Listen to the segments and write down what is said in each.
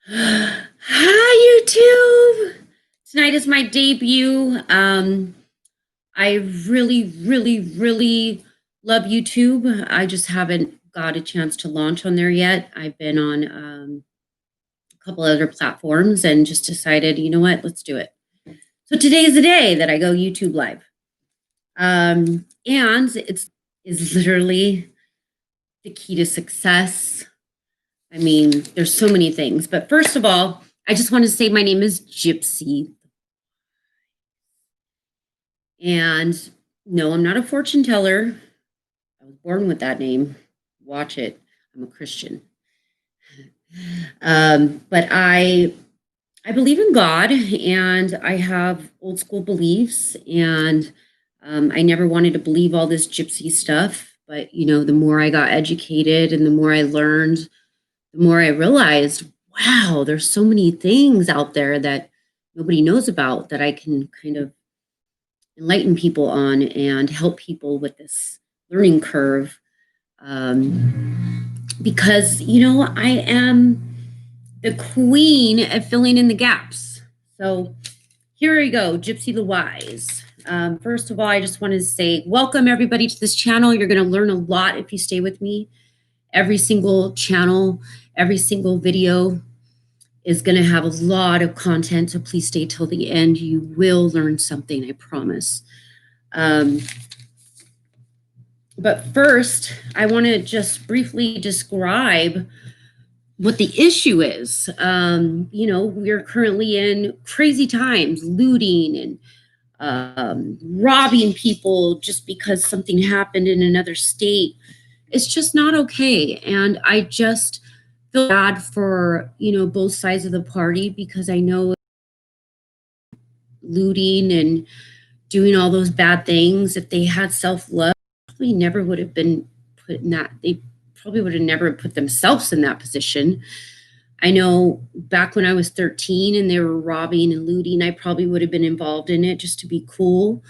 Hi, YouTube. Tonight is my debut. I really love YouTube. I just haven't got a chance to launch on there yet. I've been on a couple other platforms and just decided, you know what, let's do it. So today is the day that I go YouTube live. And it's is literally the key to success. I mean, there's so many things, but first of all, I just want to say my name is Gypsy. And no, I'm not a fortune teller. I was born with that name. Watch it. I'm a Christian. But I believe in God, and I have old school beliefs, and I never wanted to believe all this gypsy stuff. But the more I got educated and the more I learned, the more I realized, wow, there's so many things out there that nobody knows about that I can kind of enlighten people on and help people with this learning curve. Because I am the queen of filling in the gaps. So here we go, Gypsy the Wise. First of all, I just want to say welcome everybody to this channel. You're going to learn a lot if you stay with me. Every single channel, every single video is going to have a lot of content, so please stay till the end. You will learn something, I promise. But first, I want to just briefly describe what the issue is. We're currently in crazy times, looting and robbing people just because something happened in another state. It's just not okay. And I just feel bad for, both sides of the party, because I know looting and doing all those bad things, if they had self-love, probably never would have been put in that. They probably would have never put themselves in that position. I know back when I was 13 and they were robbing and looting, I probably would have been involved in it just to be cool.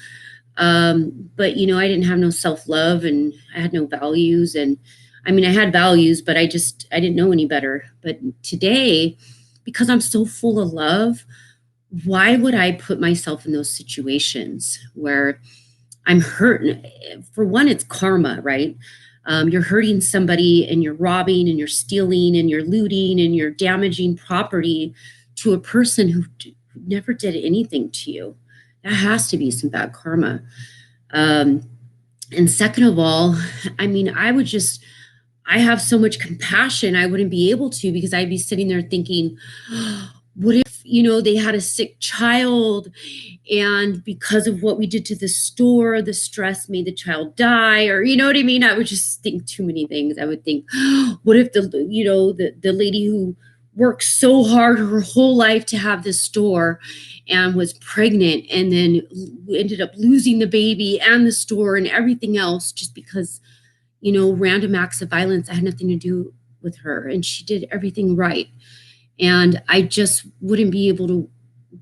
But I didn't have no self-love, and I had no values. And I mean, I had values, but I didn't know any better. But today, because I'm so full of love, why would I put myself in those situations where I'm hurt? For one, it's karma, right? You're hurting somebody, and you're robbing and you're stealing and you're looting and you're damaging property to a person who never did anything to you. That has to be some bad karma. And second of all, I mean, I have so much compassion, I wouldn't be able to, because I'd be sitting there thinking, what if, they had a sick child, and because of what we did to the store, the stress made the child die, or you know what I mean? I would just think too many things. I would think, what if the lady who worked so hard her whole life to have this store and was pregnant, and then ended up losing the baby and the store and everything else just because, random acts of violence that had nothing to do with her, and she did everything right. And I just wouldn't be able to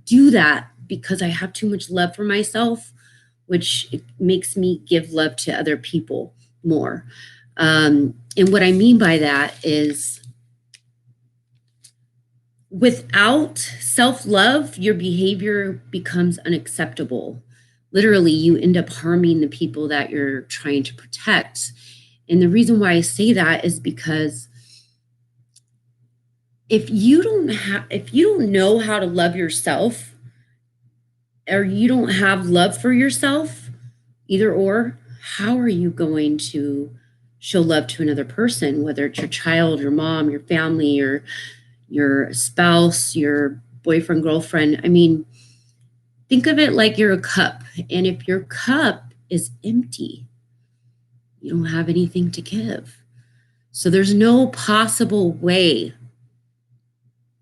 do that because I have too much love for myself, which makes me give love to other people more. And what I mean by that is, without self-love, your behavior becomes unacceptable. Literally, you end up harming the people that you're trying to protect. And the reason why I say that is because if you don't know how to love yourself, or you don't have love for yourself, either or, how are you going to show love to another person, whether it's your child, your mom, your family, or your spouse, your boyfriend, girlfriend? I mean, think of it like you're a cup. And if your cup is empty, you don't have anything to give. So there's no possible way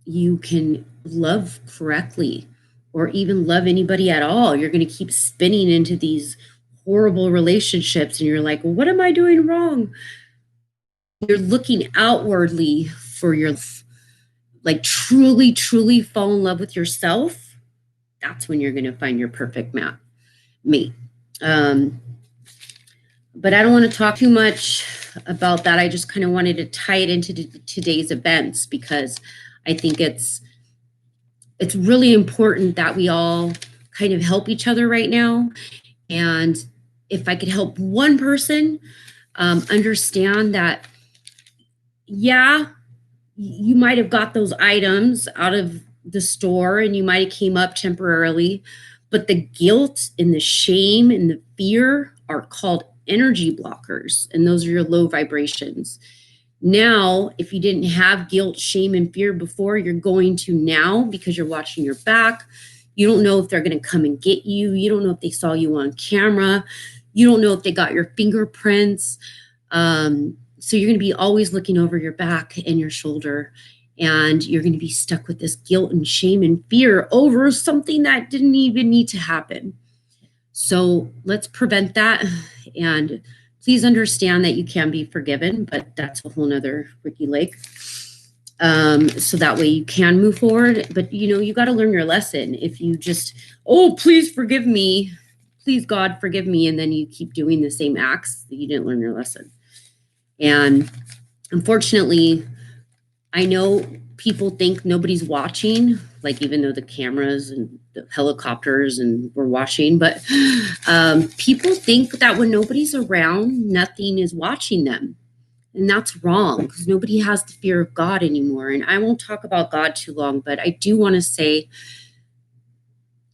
you can love correctly or even love anybody at all. You're going to keep spinning into these horrible relationships, and you're like, well, what am I doing wrong? You're looking outwardly for your, like, truly fall in love with yourself. That's when you're going to find your perfect mate. But I don't want to talk too much about that. I just kind of wanted to tie it into today's events, because I think it's really important that we all kind of help each other right now. And if I could help one person understand that, yeah, you might have got those items out of the store and you might have came up temporarily, but the guilt and the shame and the fear are called energy blockers, and those are your low vibrations. Now, if you didn't have guilt, shame, and fear before, you're going to now, because you're watching your back. You don't know if they're going to come and get you. You don't know if they saw you on camera. You don't know if they got your fingerprints. So you're going to be always looking over your back and your shoulder, and you're going to be stuck with this guilt and shame and fear over something that didn't even need to happen. So let's prevent that. And please understand that you can be forgiven, but that's a whole nother Ricky Lake. So that way you can move forward. But, you got to learn your lesson. If you just, oh, please forgive me. Please, God, forgive me. And then you keep doing the same acts, you didn't learn your lesson. And unfortunately, I know people think nobody's watching, like even though the cameras and the helicopters and we're watching, but people think that when nobody's around, nothing is watching them. And that's wrong, because nobody has the fear of God anymore. And I won't talk about God too long, but I do want to say,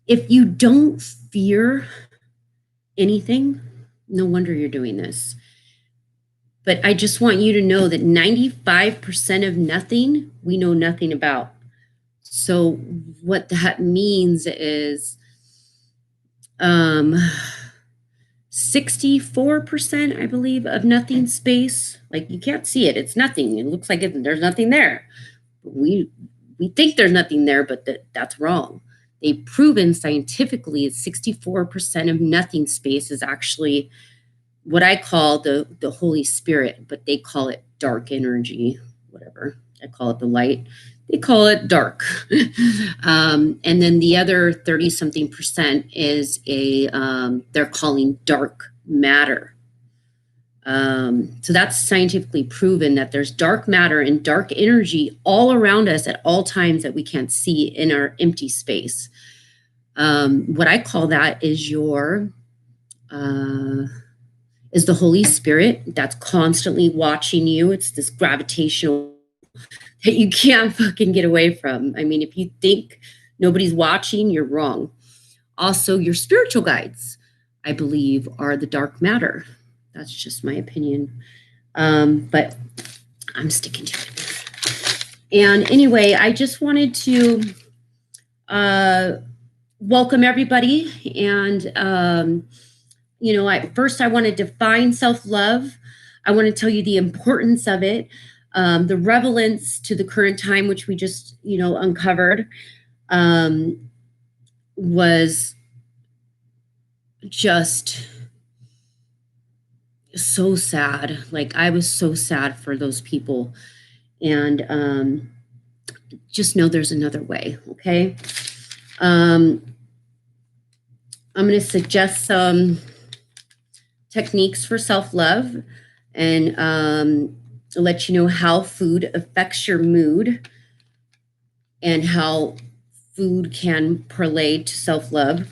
if you don't fear anything, no wonder you're doing this. But I just want you to know that 95% of nothing, we know nothing about. So what that means is 64%, I believe, of nothing space. Like, you can't see it. It's nothing. It looks like there's nothing there. We think there's nothing there, but that's wrong. They've proven scientifically that 64% of nothing space is actually what I call the Holy Spirit, but they call it dark energy, whatever. I call it the light. They call it dark. And then the other 30-something% is they're calling dark matter. So that's scientifically proven that there's dark matter and dark energy all around us at all times that we can't see in our empty space. What I call that is is the Holy Spirit that's constantly watching you. It's this gravitational that you can't fucking get away from. I mean, if you think nobody's watching, you're wrong. Also, your spiritual guides, I believe, are the dark matter. That's just my opinion. But I'm sticking to it. And anyway, I just wanted to welcome everybody. And first I want to define self-love. I want to tell you the importance of it, the relevance to the current time, which we just, uncovered, was just so sad. Like, I was so sad for those people. And just know there's another way, okay? I'm going to suggest some techniques for self-love and let you know how food affects your mood and how food can parlay to self-love.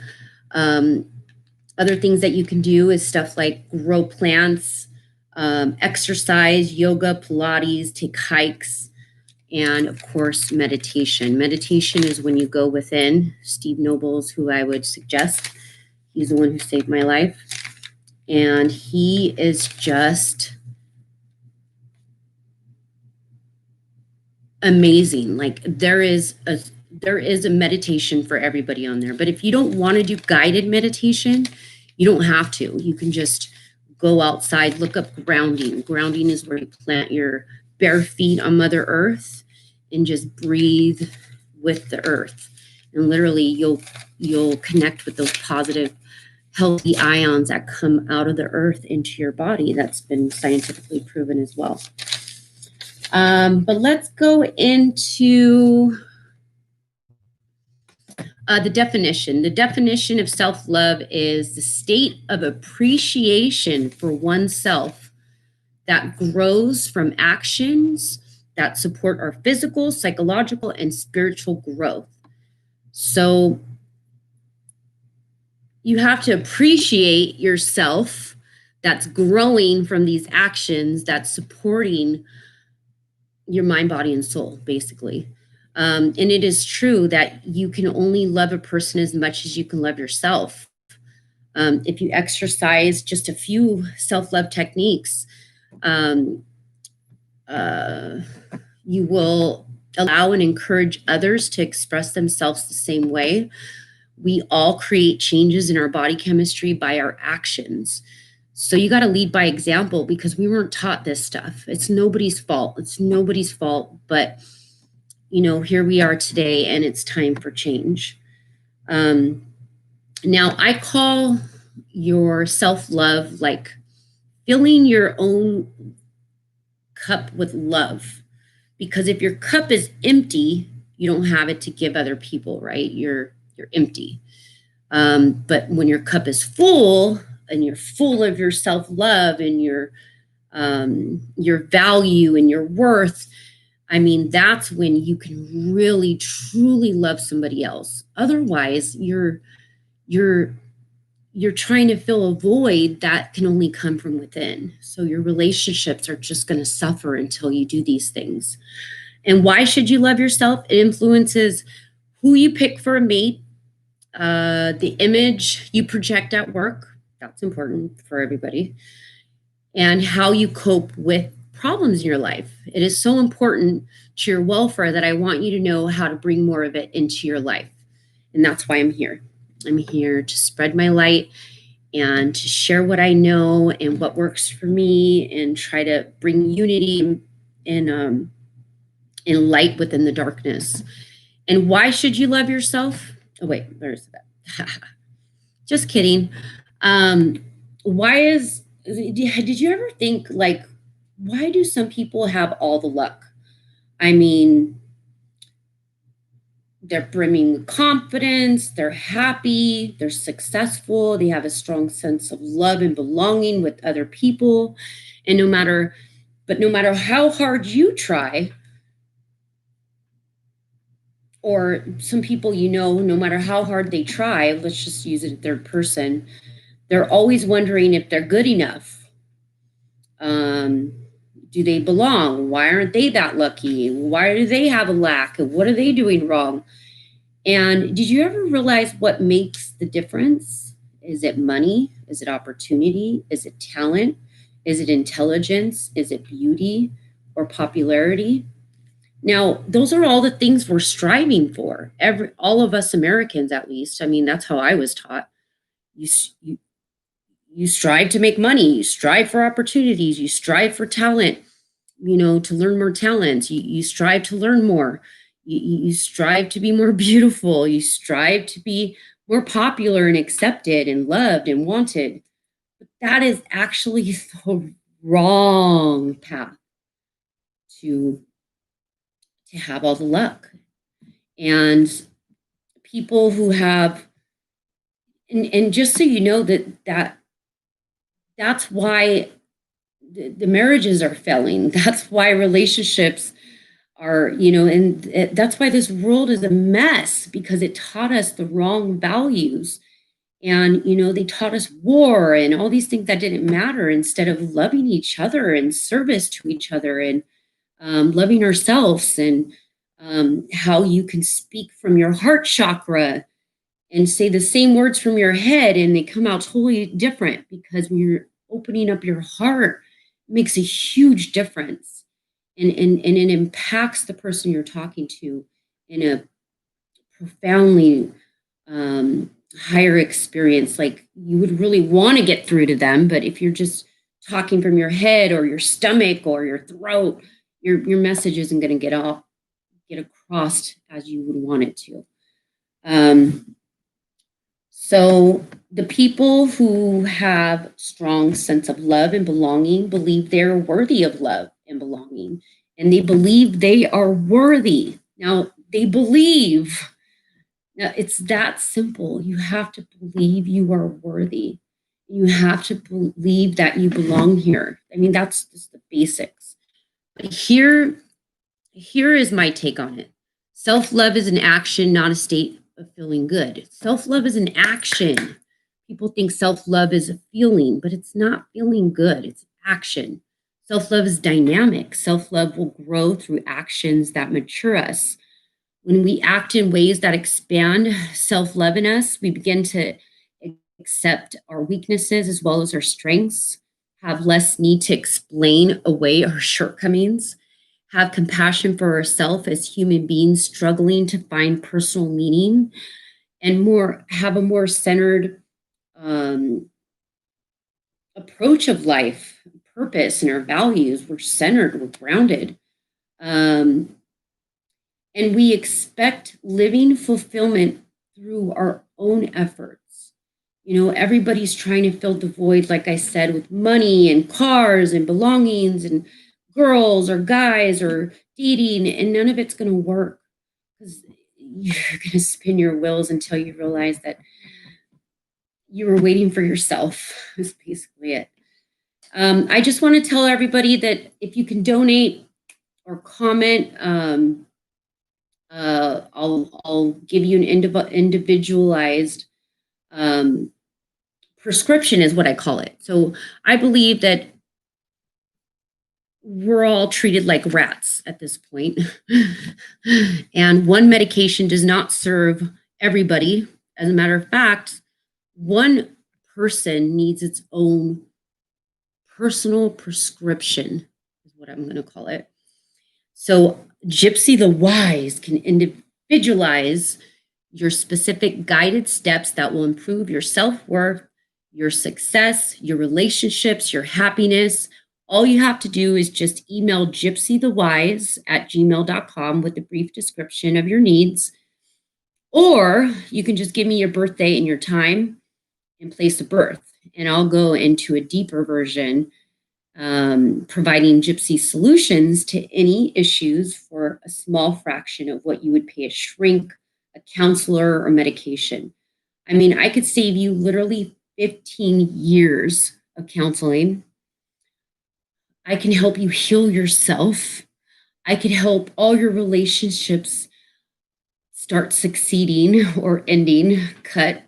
Other things that you can do is stuff like grow plants, exercise, yoga, Pilates, take hikes, and of course, meditation. Meditation is when you go within. Steve Noble's who I would suggest. He's the one who saved my life. And he is just amazing. Like, there is a meditation for everybody on there. But if you don't want to do guided meditation, you don't have to. You can just go outside, look up grounding. Grounding is where you plant your bare feet on Mother Earth and just breathe with the earth. And literally you'll connect with those positive, healthy ions that come out of the earth into your body. That's been scientifically proven as well. But let's go into the definition. The definition of self-love is the state of appreciation for oneself that grows from actions that support our physical, psychological, and spiritual growth. So you have to appreciate yourself that's growing from these actions, that's supporting your mind, body, and soul, basically. And it is true that you can only love a person as much as you can love yourself. If you exercise just a few self-love techniques, you will allow and encourage others to express themselves the same way. We all create changes in our body chemistry by our actions. So you got to lead by example, because we weren't taught this stuff. It's nobody's fault. It's nobody's fault. But, here we are today, and it's time for change. Now, I call your self-love like filling your own cup with love. Because if your cup is empty, you don't have it to give other people, right? You're empty. But when your cup is full and you're full of your self-love and your value and your worth, that's when you can really, truly love somebody else. Otherwise, you're trying to fill a void that can only come from within. So your relationships are just going to suffer until you do these things. And why should you love yourself? It influences who you pick for a mate, the image you project at work. That's important for everybody. And how you cope with problems in your life. It is so important to your welfare that I want you to know how to bring more of it into your life. And that's why I'm here. I'm here to spread my light and to share what I know and what works for me, and try to bring unity and light within the darkness. And why should you love yourself? Oh, wait, there's that. Just kidding. Did you ever think, like, why do some people have all the luck? They're brimming with confidence, they're happy, they're successful, they have a strong sense of love and belonging with other people. And no matter how hard you try, or some people, no matter how hard they try, let's just use it in third person, they're always wondering if they're good enough. Do they belong? Why aren't they that lucky? Why do they have a lack? What are they doing wrong? And did you ever realize what makes the difference? Is it money? Is it opportunity? Is it talent? Is it intelligence? Is it beauty or popularity? Now, those are all the things we're striving for. All of us Americans, at least. That's how I was taught. You strive to make money. You strive for opportunities. You strive for talent. To learn more talents. You strive to learn more. You strive to be more beautiful. You strive to be more popular and accepted and loved and wanted. But that is actually the wrong path to have all the luck. And people who have, and just so you know that's why the marriages are failing. That's why relationships are, and that's why this world is a mess, because it taught us the wrong values. And, they taught us war and all these things that didn't matter, instead of loving each other and service to each other, and loving ourselves, and how you can speak from your heart chakra and say the same words from your head, and they come out totally different, because when you're opening up your heart, it makes a huge difference. And it impacts the person you're talking to in a profoundly higher experience. Like, you would really want to get through to them, but if you're just talking from your head or your stomach or your throat, your message isn't going to get across as you would want it to. So the people who have strong sense of love and belonging believe they're worthy of love and belonging, and they believe they are worthy. Now, they believe. Now, it's that simple. You have to believe you are worthy. You have to believe that you belong here. That's just the basics. But here Here is my take on it. Self-love is an action, not a state of feeling good. Self-love is an action. People think self-love is a feeling, but it's not feeling good. It's action. Self-love is dynamic. Self-love will grow through actions that mature us. When we act in ways that expand self-love in us, we begin to accept our weaknesses as well as our strengths, have less need to explain away our shortcomings, have compassion for ourselves as human beings struggling to find personal meaning, and more have a more centered um, approach of life, purpose, and our values. We're centered, we're grounded. Um, and we expect living fulfillment through our own efforts. Everybody's trying to fill the void, like I said, with money and cars and belongings and girls or guys or dating, and none of it's going to work because you're going to spin your wheels until you realize that you were waiting for yourself, is basically it. I just want to tell everybody that if you can donate or comment, I'll give you an individualized prescription, is what I call it. So I believe that we're all treated like rats at this point. And one medication does not serve everybody. As a matter of fact, one person needs its own personal prescription, is what I'm going to call it. So Gypsy the Wise can individualize your specific guided steps that will improve your self-worth, your success, your relationships, your happiness. All you have to do is just email gypsythewise@gmail.com with a brief description of your needs. Or you can just give me your birthday and your time and place of birth, and I'll go into a deeper version, providing Gypsy solutions to any issues for a small fraction of what you would pay a shrink, a counselor, or medication. I mean, I could save you literally 15 years of counseling. I can help you heal yourself. I could help all your relationships start succeeding or ending, cut,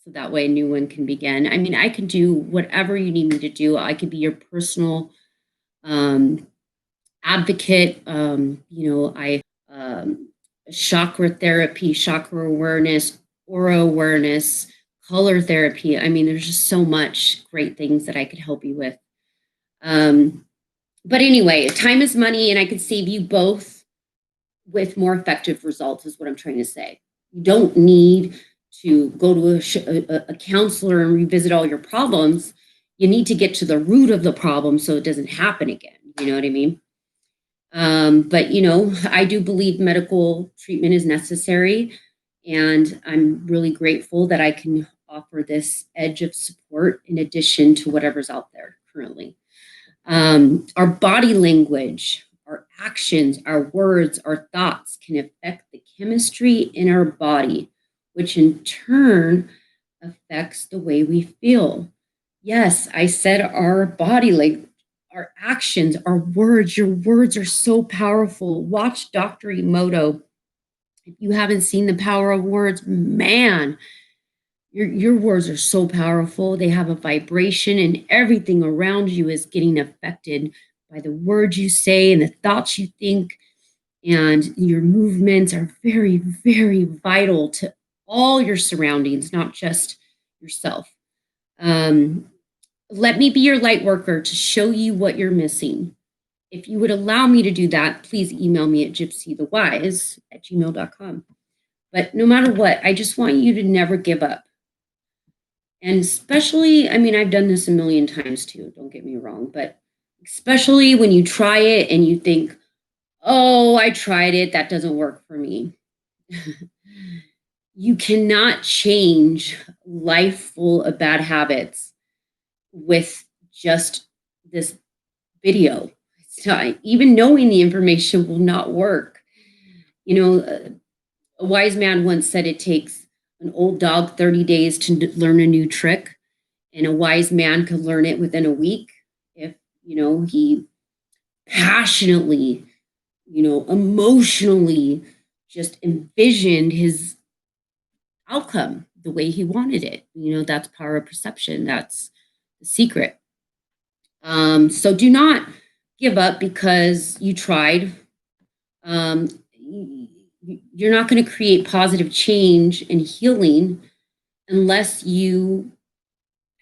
so that way a new one can begin. I mean, I can do whatever you need me to do. I could be your personal advocate. Chakra therapy, chakra awareness, aura awareness, color therapy. I mean, there's just so much great things that I could help you with. But anyway, time is money, and I could save you both with more effective results, is what I'm trying to say. You don't need to go to a counselor and revisit all your problems. You need to get to the root of the problem so it doesn't happen again. You know what I mean? But, I do believe medical treatment is necessary, and I'm really grateful that I can offer this edge of support in addition to whatever's out there currently. Our body language, our actions, our words, our thoughts can affect the chemistry in our body, which in turn affects the way we feel. Yes, I said our body language, our actions, our words. Your words are so powerful. Watch Dr. Emoto. If you haven't seen The Power of Words, man, your words are so powerful. They have a vibration, and everything around you is getting affected by the words you say and the thoughts you think. And your movements are very, very vital to all your surroundings, not just yourself. Let me be your light worker to show you what you're missing. If you would allow me to do that, please email me at gypsythewise@gmail.com. But no matter what, I just want you to never give up. And especially, I mean, I've done this a million times too, don't get me wrong, but especially when you try it and you think, oh, I tried it, that doesn't work for me. You cannot change life full of bad habits with just this video. So even knowing the information will not work. A wise man once said it takes an old dog 30 days to learn a new trick, and a wise man could learn it within a week if, he passionately emotionally just envisioned his outcome the way he wanted it. That's power of perception. That's the secret. So do not give up because you tried. Um, you're not going to create positive change and healing unless you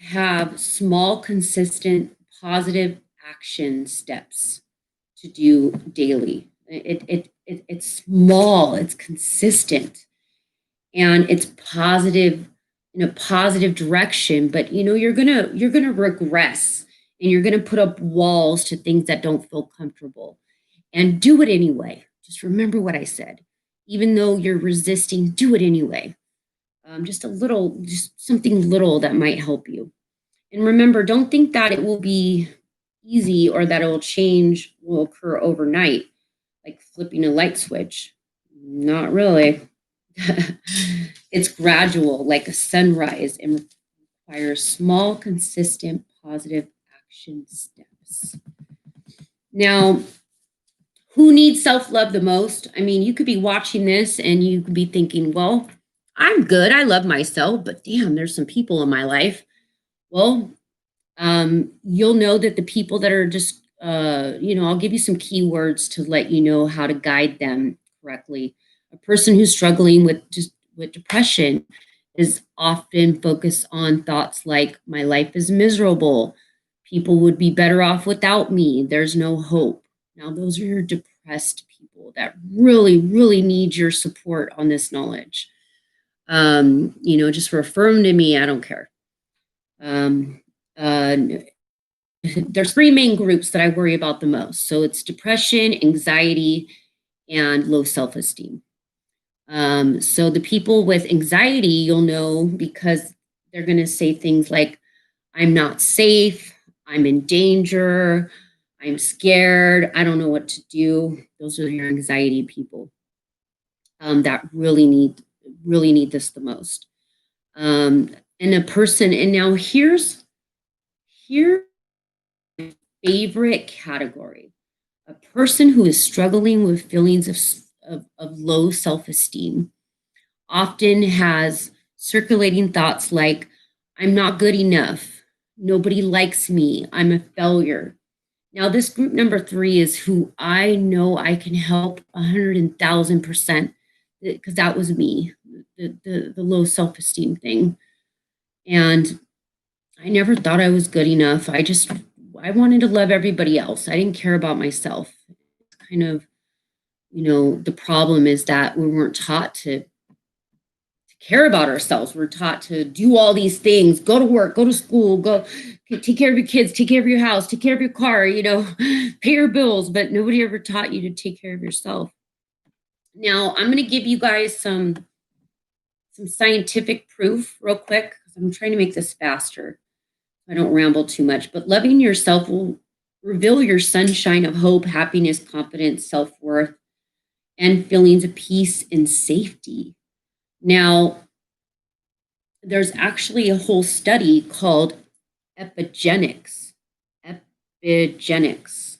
have small, consistent, positive action steps to do daily. It's small, it's consistent, and it's positive in a positive direction. But you're gonna regress, and you're gonna put up walls to things that don't feel comfortable, and do it anyway. Just remember what I said. Even though you're resisting, do it anyway. Just something little that might help you. And remember, don't think that it will be easy or that it will occur overnight, like flipping a light switch. Not really. It's gradual, like a sunrise, and requires small, consistent, positive action steps. Now, who needs self-love the most? I mean, you could be watching this and you could be thinking, well, I'm good. I love myself, but damn, there's some people in my life. Well, you'll know that the people that are just, I'll give you some keywords to let you know how to guide them correctly. A person who's struggling with depression is often focused on thoughts like, my life is miserable. People would be better off without me. There's no hope. Now, those are your depressed people that really, really need your support on this knowledge. Just reaffirm to me, I don't care. Uh, there's three main groups that I worry about the most. So it's depression, anxiety, and low self-esteem. So the people with anxiety, you'll know because they're going to say things like, I'm not safe, I'm in danger, I'm scared, I don't know what to do. Those are your anxiety people that really need this the most. And a person, and now here's favorite category. A person who is struggling with feelings of low self-esteem often has circulating thoughts like, I'm not good enough, nobody likes me, I'm a failure. Now, this group number 3 is who I know I can help 100,000%, because that was me, the low self-esteem thing. And I never thought I was good enough. I wanted to love everybody else. I didn't care about myself. It's kind of, the problem is that we weren't taught to care about ourselves. We're taught to do all these things, go to work, go to school, go take care of your kids, take care of your house, take care of your car, pay your bills, but nobody ever taught you to take care of yourself. Now, I'm going to give you guys some scientific proof real quick, because I'm trying to make this faster. I don't ramble too much, but loving yourself will reveal your sunshine of hope, happiness, confidence, self-worth, and feelings of peace and safety. Now, there's actually a whole study called Epigenetics. Epigenetics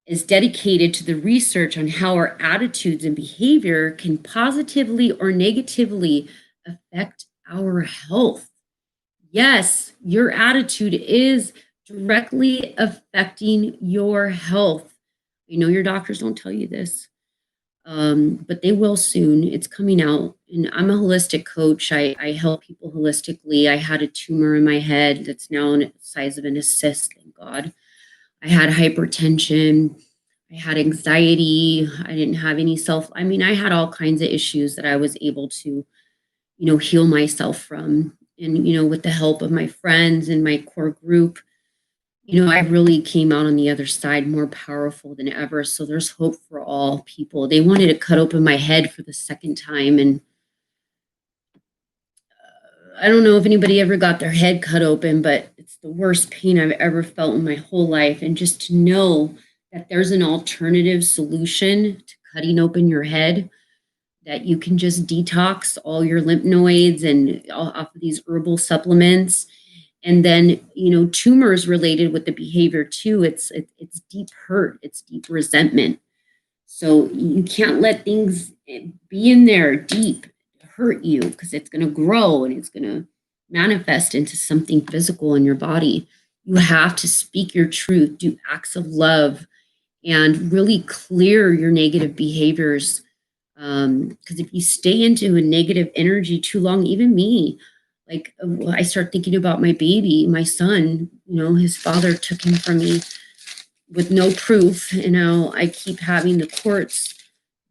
is dedicated to the research on how our attitudes and behavior can positively or negatively affect our health. Yes, your attitude is directly affecting your health. Your doctors don't tell you this, but they will soon. It's coming out. And I'm a holistic coach. I help people holistically. I had a tumor in my head that's now the size of an cyst, thank God. I had hypertension. I had anxiety. I didn't have any I had all kinds of issues that I was able to, heal myself from. And, with the help of my friends and my core group, I really came out on the other side more powerful than ever. So there's hope for all people. They wanted to cut open my head for the second time. And I don't know if anybody ever got their head cut open, but it's the worst pain I've ever felt in my whole life. And just to know that there's an alternative solution to cutting open your head, that you can just detox all your lymph nodes and off of these herbal supplements. And then, tumors related with the behavior too. It's deep hurt. It's deep resentment. So you can't let things be in there deep, hurt you, because it's going to grow and it's going to manifest into something physical in your body. You have to speak your truth, do acts of love, and really clear your negative behaviors. Because if you stay into a negative energy too long, even me, like I start thinking about my baby, my son, his father took him from me with no proof. And now I keep having the courts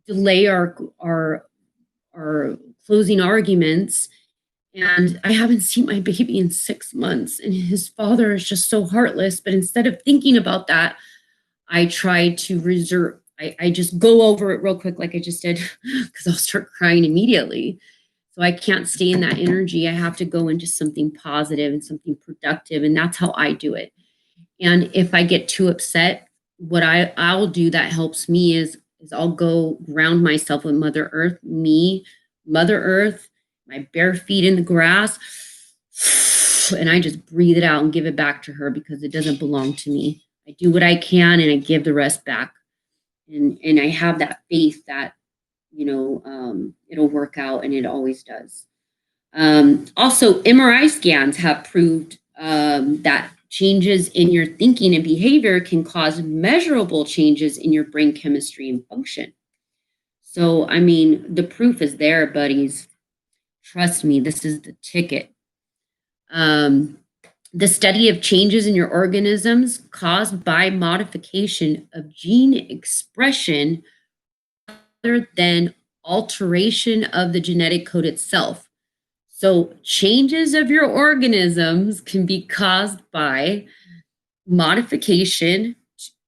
delay our closing arguments. And I haven't seen my baby in 6 months. And his father is just so heartless. But instead of thinking about that, I try to reserve. I just go over it real quick, like I just did, because I'll start crying immediately. So I can't stay in that energy. I have to go into something positive and something productive. And that's how I do it. And if I get too upset, what I'll do that helps me is I'll go ground myself with Mother Earth, Mother Earth, my bare feet in the grass, and I just breathe it out and give it back to her because it doesn't belong to me. I do what I can and I give the rest back. And I have that faith that, it'll work out, and it always does. Also, MRI scans have proved that changes in your thinking and behavior can cause measurable changes in your brain chemistry and function. So, I mean, the proof is there, buddies. Trust me, this is the ticket. The study of changes in your organisms caused by modification of gene expression rather than alteration of the genetic code itself. So changes of your organisms can be caused by modification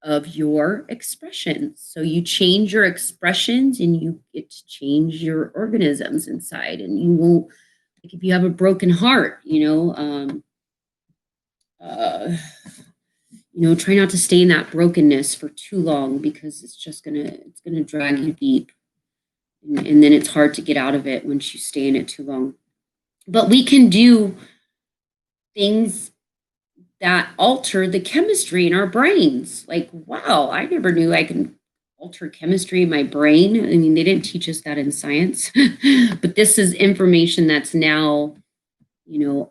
of your expressions. So you change your expressions and you get to change your organisms inside. And you won't, like if you have a broken heart, try not to stay in that brokenness for too long, because it's gonna drag you deep, and then it's hard to get out of it once you stay in it too long. But we can do things that alter the chemistry in our brains. Like, wow, I never knew I can alter chemistry in my brain. I mean, they didn't teach us that in science, but this is information that's now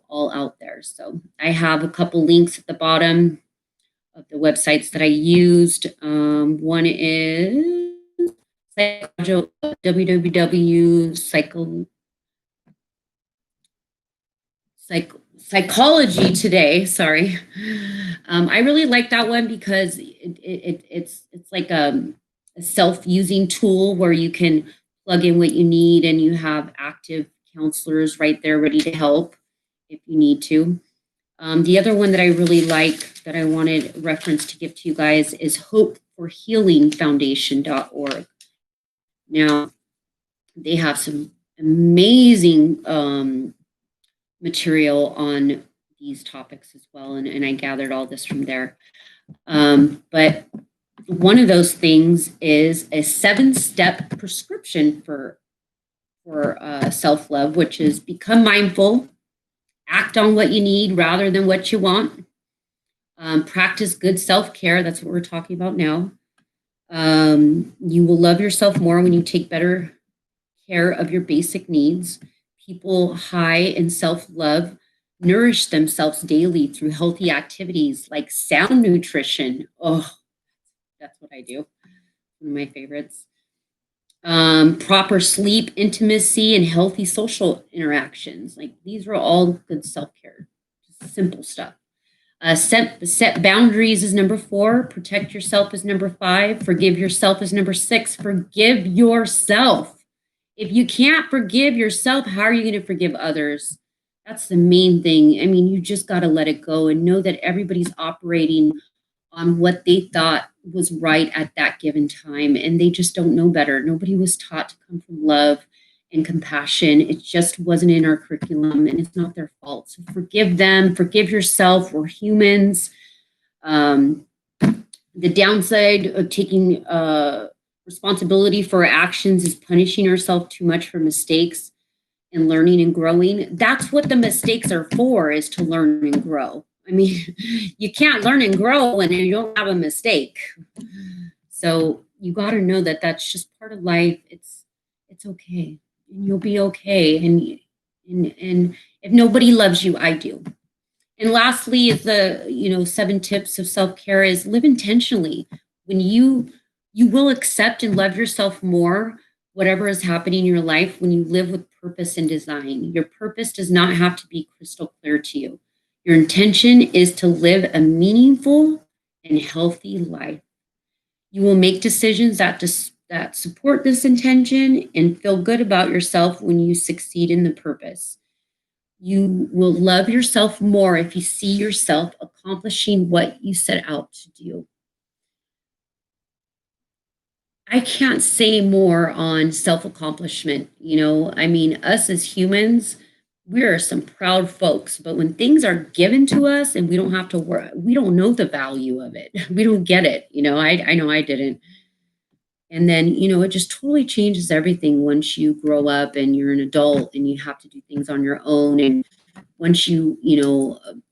all out there. So I have a couple links at the bottom of the websites that I used. One is Psychology Today. Sorry. I really like that one because it's like a self-using tool where you can plug in what you need, and you have active counselors right there ready to help if you need to. The other one that I really like that I wanted reference to give to you guys is hopeforhealingfoundation.org. Now, they have some amazing material on these topics as well, and I gathered all this from there. But one of those things is a 7-step prescription for self-love, which is become mindful, act on what you need rather than what you want, practice good self-care. That's what we're talking about now. You will love yourself more when you take better care of your basic needs. People high in self-love nourish themselves daily through healthy activities like sound nutrition. Oh, that's what I do. One of my favorites. Proper sleep, intimacy, and healthy social interactions. Like, these are all good self-care. Just simple stuff. Set boundaries is number 4. Protect yourself is number 5. Forgive yourself is number 6. Forgive yourself. If you can't forgive yourself, how are you going to forgive others? That's the main thing. I mean, you just got to let it go and know that everybody's operating on what they thought was right at that given time, and they just don't know better. Nobody was taught to come from love and compassion. It just wasn't in our curriculum, and it's not their fault. So forgive them, forgive yourself. We're humans. The downside of taking responsibility for our actions is punishing ourselves too much for mistakes and learning and growing. That's what the mistakes are for, is to learn and grow. I mean, you can't learn and grow when you don't have a mistake. So you got to know that that's just part of life. It's okay, and you'll be okay. And if nobody loves you, I do. And lastly, is the 7 tips of self care is live intentionally. When you will accept and love yourself more, whatever is happening in your life, when you live with purpose and design. Your purpose does not have to be crystal clear to you. Your intention is to live a meaningful and healthy life. You will make decisions that support this intention and feel good about yourself when you succeed in the purpose. You will love yourself more if you see yourself accomplishing what you set out to do. I can't say more on self accomplishment. Us as humans, we are some proud folks, but when things are given to us and we don't have to work, we don't know the value of it. We don't get it. I know I didn't. And then, it just totally changes everything once you grow up and you're an adult and you have to do things on your own. And once you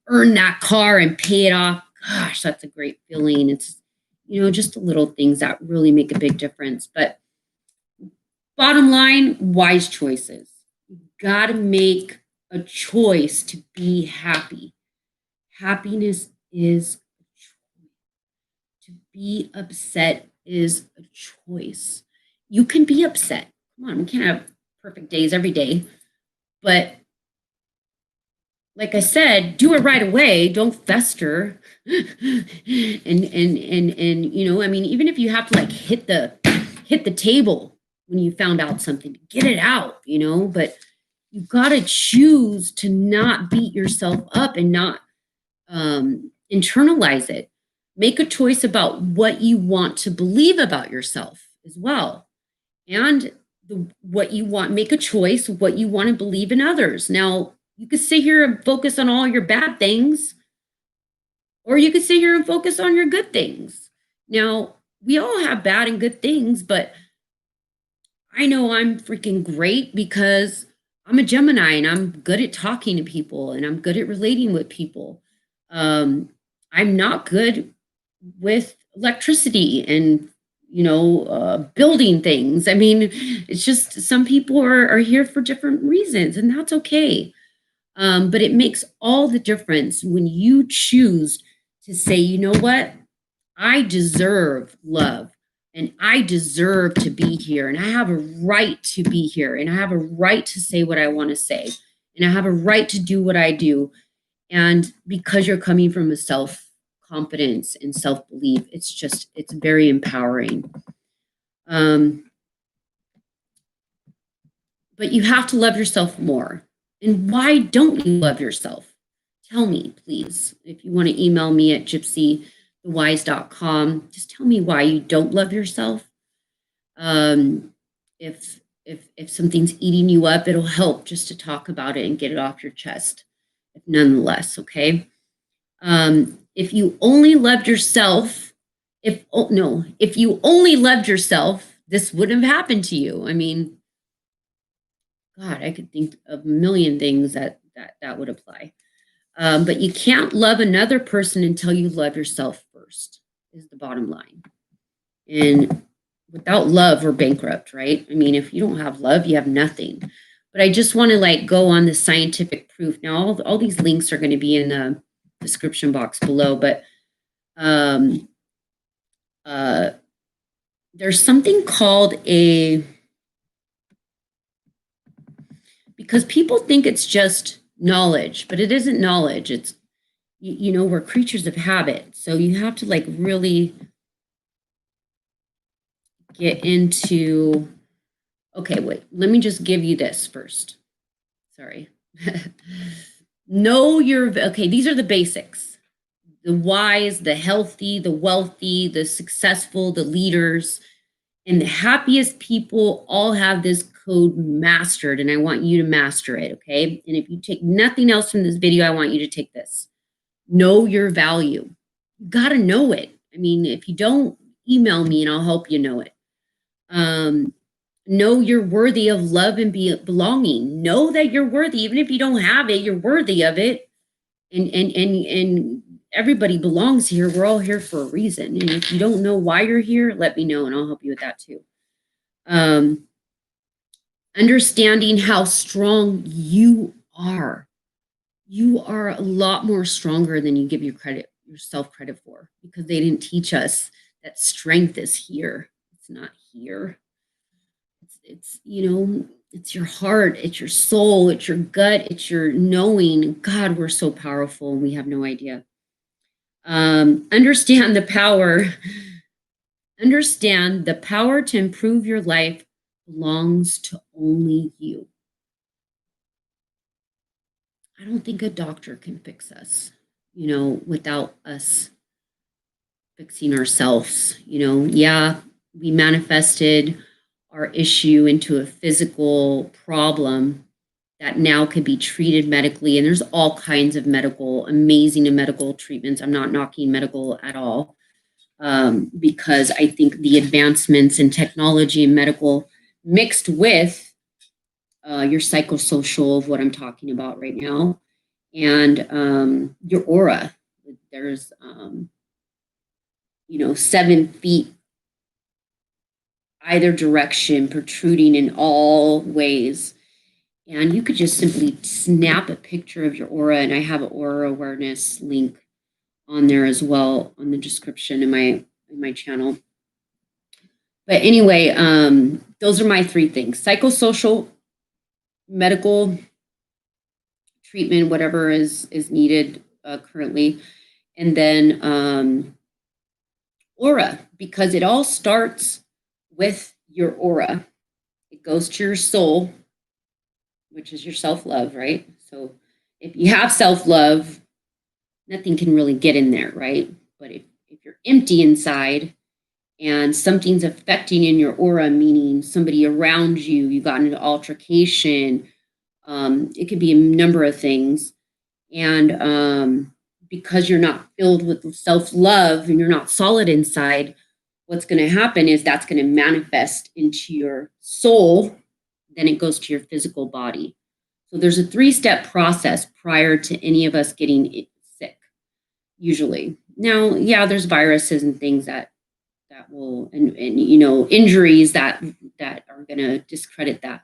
earn that car and pay it off, gosh, that's a great feeling. It's, just the little things that really make a big difference. But bottom line, wise choices. You got to make a choice to be happy. Happiness is a choice. To be upset is a choice. You can be upset. Come on, we can't have perfect days every day. But like I said, do it right away. Don't fester. and even if you have to hit the table when you found out something, get it out, but you got to choose to not beat yourself up and not internalize it. Make a choice about what you want to believe about yourself as well. And what you want, make a choice what you want to believe in others. Now, you could sit here and focus on all your bad things, or you could sit here and focus on your good things. Now, we all have bad and good things, but I know I'm freaking great because I'm a Gemini and I'm good at talking to people and I'm good at relating with people. I'm not good with electricity and building things. I mean, it's just some people are here for different reasons, and that's okay. But it makes all the difference when you choose to say, you know what? I deserve love and I deserve to be here and I have a right to be here and I have a right to say what I want to say and I have a right to do what I do. And because you're coming from a self-confidence and self-belief, it's very empowering. But you have to love yourself more. And why don't you love yourself? Tell me, please. If you want to email me at gypsythewise.com, just tell me why you don't love yourself. If something's eating you up, it'll help just to talk about it and get it off your chest. Nonetheless, okay? If you only loved yourself, if you only loved yourself, this wouldn't have happened to you. I mean, God, I could think of a million things that would apply. But you can't love another person until you love yourself first, is the bottom line. And without love, we're bankrupt, right? I mean, if you don't have love, you have nothing. But I just want to go on the scientific proof. Now, all these links are going to be in the description box below, but there's something called because people think it's just knowledge, but it isn't knowledge. It's, we're creatures of habit. So you have to really get into, okay, wait, let me just give you this first. Sorry. Okay, these are the basics. The wise, the healthy, the wealthy, the successful, the leaders, and the happiest people all have this code mastered, and I want you to master it, okay? And if you take nothing else from this video, I want you to take this. Know your value. You got to know it. I mean, if you don't, email me and I'll help you know it. Know you're worthy of love and belonging. Know that you're worthy. Even if you don't have it, you're worthy of it. And everybody belongs here. We're all here for a reason. And if you don't know why you're here, let me know and I'll help you with that too. Understanding how strong you are. You are a lot more stronger than you give yourself credit for, because they didn't teach us that strength is here. It's not here. It's it's your heart, it's your soul, it's your gut, it's your knowing. God, we're so powerful and we have no idea. Understand the power. Understand the power to improve your life belongs to only you. I don't think a doctor can fix us, without us fixing ourselves. Yeah, we manifested our issue into a physical problem that now could be treated medically. And there's all kinds of amazing medical treatments. I'm not knocking medical at all, because I think the advancements in technology and medical mixed with your psychosocial of what I'm talking about right now, and your aura. There's, 7 feet either direction, protruding in all ways. And you could just simply snap a picture of your aura. And I have an aura awareness link on there as well on the description in my channel. But anyway, those are my 3 things: psychosocial, medical treatment, whatever is needed currently, and then aura, because it all starts with your aura. It goes to your soul, which is your self-love, right? So if you have self-love, nothing can really get in there, right? But if you're empty inside and something's affecting in your aura, meaning somebody around you, you got into altercation, it could be a number of things. And because you're not filled with self-love and you're not solid inside, what's going to happen is that's going to manifest into your soul. Then it goes to your physical body. So there's a 3-step process prior to any of us getting sick, usually. Now, yeah, there's viruses and things that will, and injuries that are going to discredit that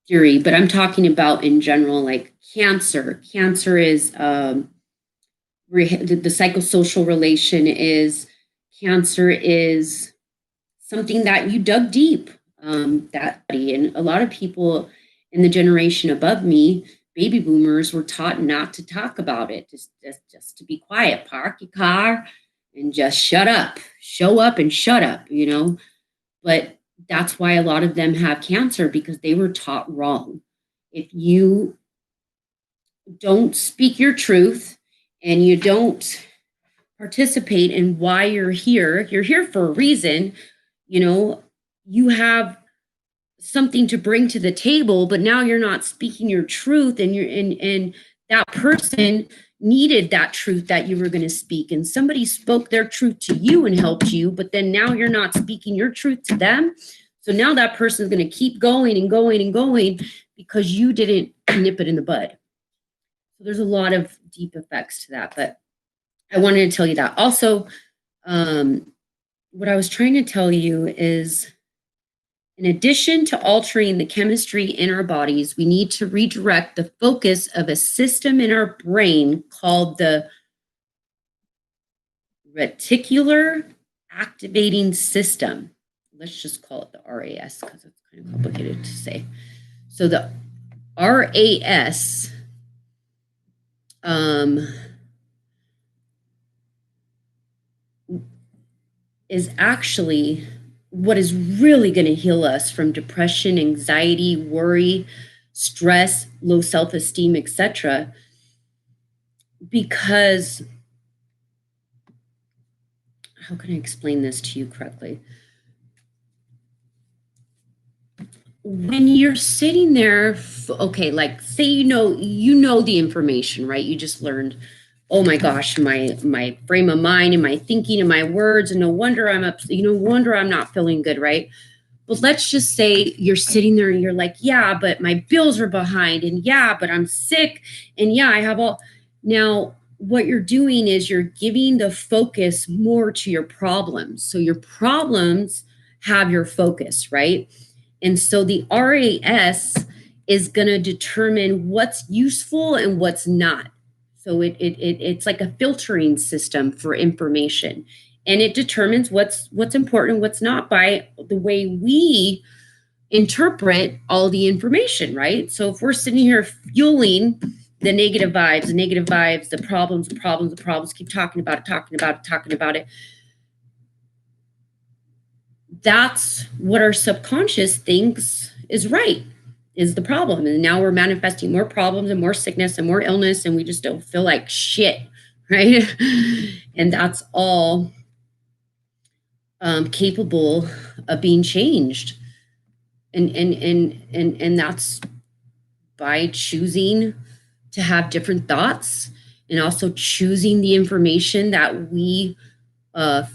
theory. But I'm talking about in general, like cancer. Cancer is the psychosocial relation is cancer is something that you dug deep. And a lot of people in the generation above me, baby boomers, were taught not to talk about it, just to be quiet, park your car and just shut up, show up and shut up, But that's why a lot of them have cancer, because they were taught wrong. If you don't speak your truth and you don't participate in why you're here for a reason. You have something to bring to the table, but now you're not speaking your truth, and that person needed that truth that you were going to speak, and somebody spoke their truth to you and helped you, but then now you're not speaking your truth to them. So now that person is going to keep going and going and going because you didn't nip it in the bud. So there's a lot of deep effects to that, but I wanted to tell you that. Also, what I was trying to tell you is, in addition to altering the chemistry in our bodies, we need to redirect the focus of a system in our brain called the Reticular Activating System. Let's just call it the RAS because it's kind of complicated to say. So the RAS is actually what is really going to heal us from depression, anxiety, worry, stress, low self-esteem, etc. Because, how can I explain this to you correctly? When you're sitting there, okay, like say you know the information, right? You just learned, oh my gosh, my frame of mind and my thinking and my words, and no wonder I'm no wonder I'm not feeling good, right? But let's just say you're sitting there and you're like, yeah, but my bills are behind, and yeah, but I'm sick, and yeah, I have all. Now, what you're doing is you're giving the focus more to your problems. So your problems have your focus, right? And so the RAS is going to determine what's useful and what's not. So it's like a filtering system for information, and it determines what's important, what's not, by the way we interpret all the information, right? So if we're sitting here fueling the negative vibes, the problems, keep talking about it, that's what our subconscious thinks is right, is the problem. And now we're manifesting more problems and more sickness and more illness, and we just don't feel like shit, right? And that's all capable of being changed. And that's by choosing to have different thoughts, and also choosing the information that we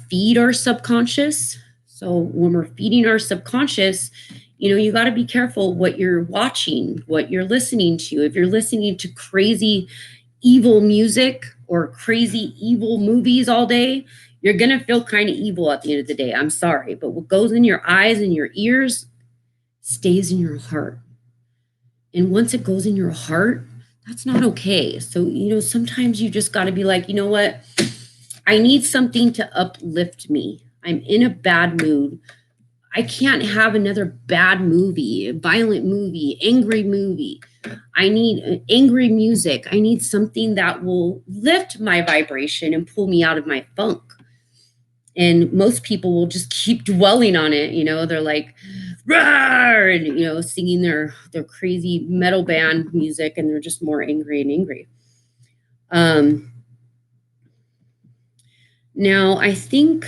feed our subconscious. So when we're feeding our subconscious, you got to be careful what you're watching, what you're listening to. If you're listening to crazy, evil music or crazy, evil movies all day, you're going to feel kind of evil at the end of the day. I'm sorry, but what goes in your eyes and your ears stays in your heart. And once it goes in your heart, that's not okay. So, sometimes you just got to be like, you know what? I need something to uplift me. I'm in a bad mood. I can't have another bad movie, a violent movie, angry movie. I need angry music. I need something that will lift my vibration and pull me out of my funk. And most people will just keep dwelling on it. They're like, "Roar!" and, singing their crazy metal band music, and they're just more angry and angry. Now, I think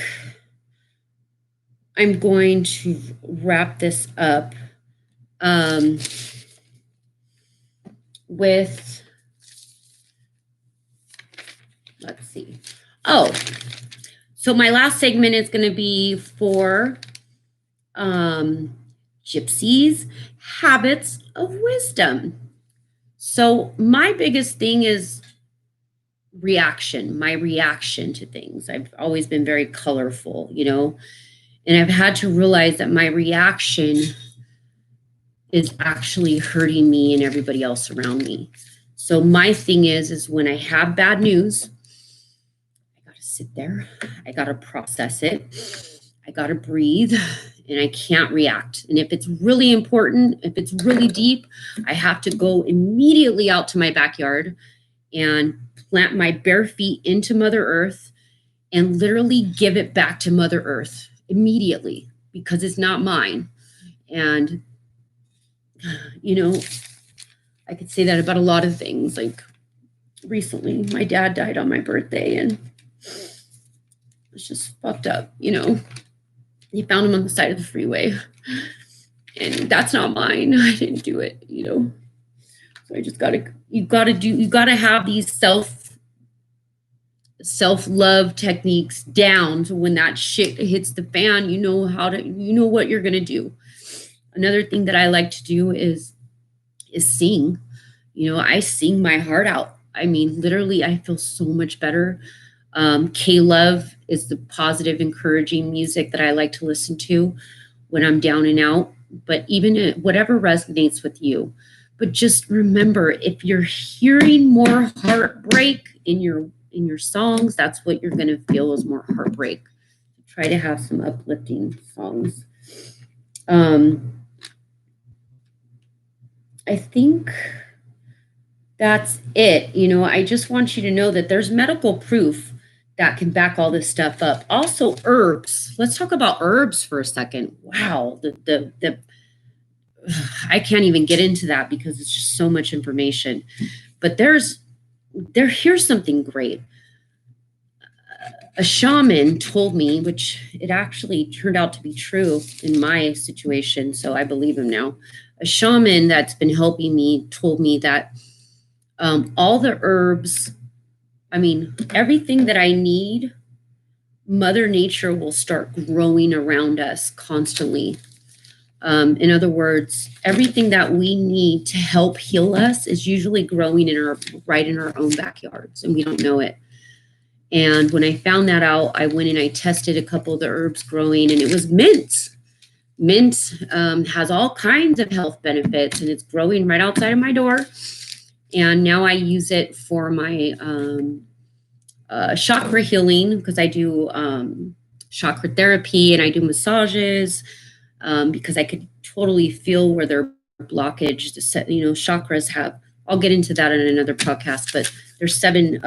I'm going to wrap this up with, let's see. Oh, so my last segment is going to be for Gypsy's habits of wisdom. So my biggest thing is my reaction to things. I've always been very colorful, and I've had to realize that my reaction is actually hurting me and everybody else around me. So my thing is when I have bad news, I got to sit there. I got to process it. I got to breathe, and I can't react. And if it's really important, if it's really deep, I have to go immediately out to my backyard and plant my bare feet into Mother Earth and literally give it back to Mother Earth immediately, because it's not mine. And, I could say that about a lot of things. Like recently, my dad died on my birthday, and it's just fucked up, They found him on the side of the freeway, and that's not mine. I didn't do it, So I just you gotta have these self-love techniques down, so when that shit hits the fan, you know what you're gonna do. Another thing that I like to do is sing. I sing my heart out. I mean, literally, I feel so much better. K-Love is the positive, encouraging music that I like to listen to when I'm down and out. But even whatever resonates with you. But just remember, if you're hearing more heartbreak in your songs, that's what you're going to feel is more heartbreak. Try to have some uplifting songs. I think that's it. I just want you to know that there's medical proof that can back all this stuff up. Also, herbs. Let's talk about herbs for a second. Wow, I can't even get into that because it's just so much information. But here's something great. A shaman told me, which it actually turned out to be true in my situation, so I believe him now. A shaman that's been helping me told me that all the herbs, everything that I need, Mother Nature will start growing around us constantly. In other words, everything that we need to help heal us is usually growing right in our own backyards, and we don't know it. And when I found that out, I went and I tested a couple of the herbs growing, and it was mint. Mint has all kinds of health benefits, and it's growing right outside of my door. And now I use it for my chakra healing, because I do chakra therapy and I do massages, because I could totally feel where their blockage, chakras have. I'll get into that in another podcast, but there's seven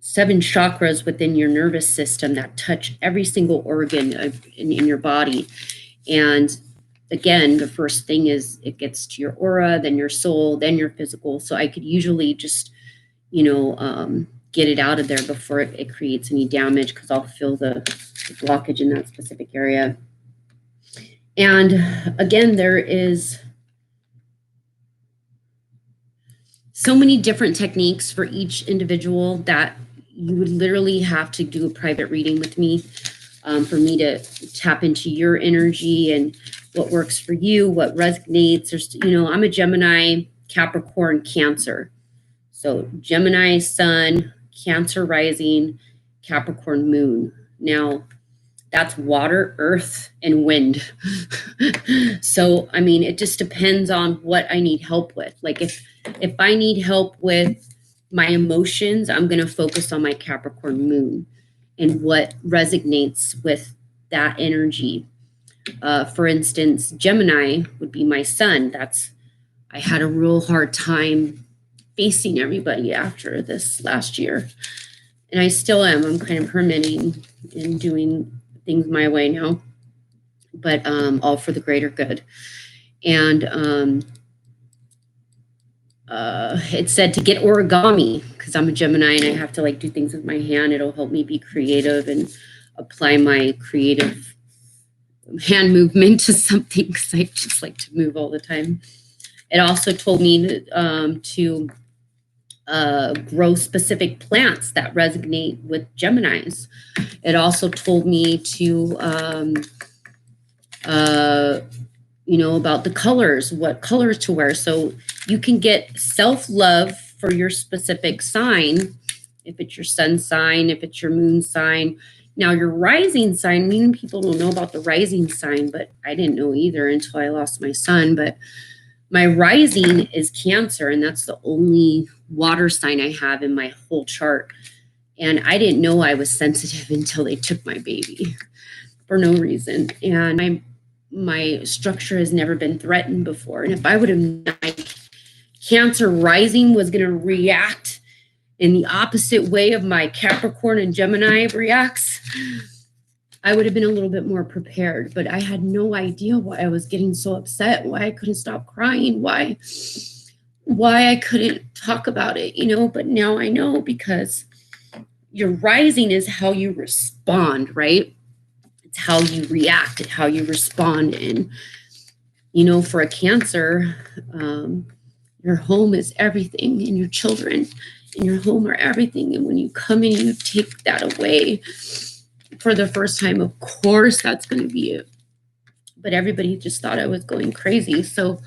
chakras within your nervous system that touch every single organ in your body. And again, the first thing is it gets to your aura, then your soul, then your physical. So I could usually just, get it out of there before it creates any damage, because I'll feel the blockage in that specific area. And again, there is so many different techniques for each individual that you would literally have to do a private reading with me for me to tap into your energy and what works for you, what resonates. I'm a Gemini, Capricorn, Cancer. So Gemini sun, Cancer rising, Capricorn moon. Now, that's water, earth, and wind. So, it just depends on what I need help with. Like if I need help with my emotions, I'm going to focus on my Capricorn moon and what resonates with that energy. For instance, Gemini would be my sun. I had a real hard time facing everybody after this last year. And I still am. I'm kind of hermiting and doing things my way now, but all for the greater good. And it said to get origami, because I'm a Gemini and I have to do things with my hand. It'll help me be creative and apply my creative hand movement to something, because I just like to move all the time. It also told me to grow specific plants that resonate with Geminis. It also told me to, about the colors, what colors to wear. So you can get self-love for your specific sign, if it's your sun sign, if it's your moon sign. Now, your rising sign, many people don't know about the rising sign, but I didn't know either until I lost my son. But my rising is Cancer, and that's the only water sign I have in my whole chart. And I didn't know I was sensitive until they took my baby for no reason. And my structure has never been threatened before. And if I would have, Cancer rising was going to react in the opposite way of my Capricorn and Gemini reacts, I would have been a little bit more prepared. But I had no idea why I was getting so upset, why I couldn't stop crying, why I couldn't talk about it, but now I know, because your rising is how you respond, right? It's how you react, it's how you respond. And, for a Cancer, your home is everything, and your children and your home are everything. And when you come in, you take that away for the first time, of course, that's going to be it. But everybody just thought I was going crazy. So,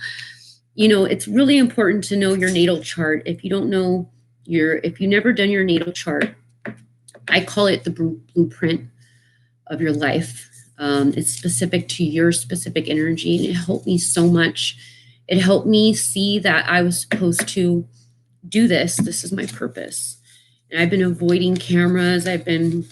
it's really important to know your natal chart. If you don't know if you've never done your natal chart, I call it the blueprint of your life. It's specific to your specific energy, and it helped me so much. It helped me see that I was supposed to do this. This is my purpose. And I've been avoiding cameras. I've been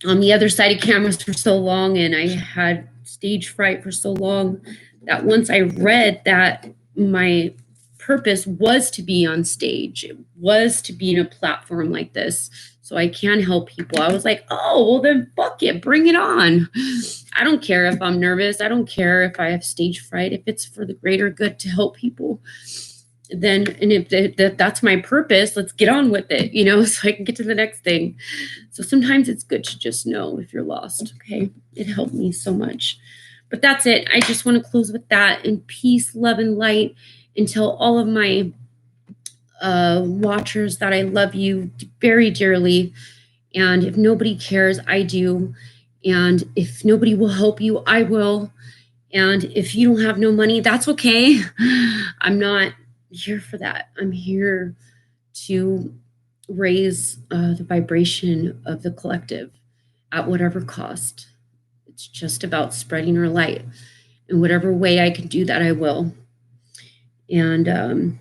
on the other side of cameras for so long, and I had stage fright for so long, that once I read that my purpose was to be on stage, it was to be in a platform like this, so I can help people, I was like, oh, well then fuck it, bring it on. I don't care if I'm nervous. I don't care if I have stage fright. If it's for the greater good to help people, then, and if that's my purpose, let's get on with it, so I can get to the next thing. So sometimes it's good to just know if you're lost, okay? It helped me so much. But that's it. I just want to close with that. In peace, love, and light, and tell all of my watchers that I love you very dearly. And if nobody cares, I do. And if nobody will help you, I will. And if you don't have no money, that's okay. I'm not here for that. I'm here to raise the vibration of the collective at whatever cost. It's just about spreading our light. In whatever way I can do that, I will. And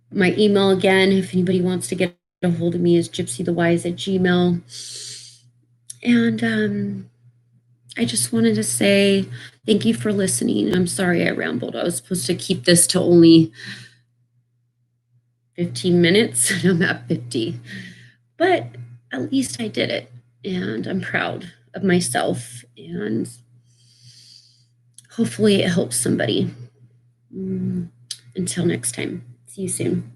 my email again, if anybody wants to get a hold of me, is gypsythewise@gmail. And I just wanted to say thank you for listening. I'm sorry I rambled. I was supposed to keep this to only 15 minutes, and I'm at 50. But at least I did it, and I'm proud of myself, and hopefully it helps somebody. Until next time, see you soon.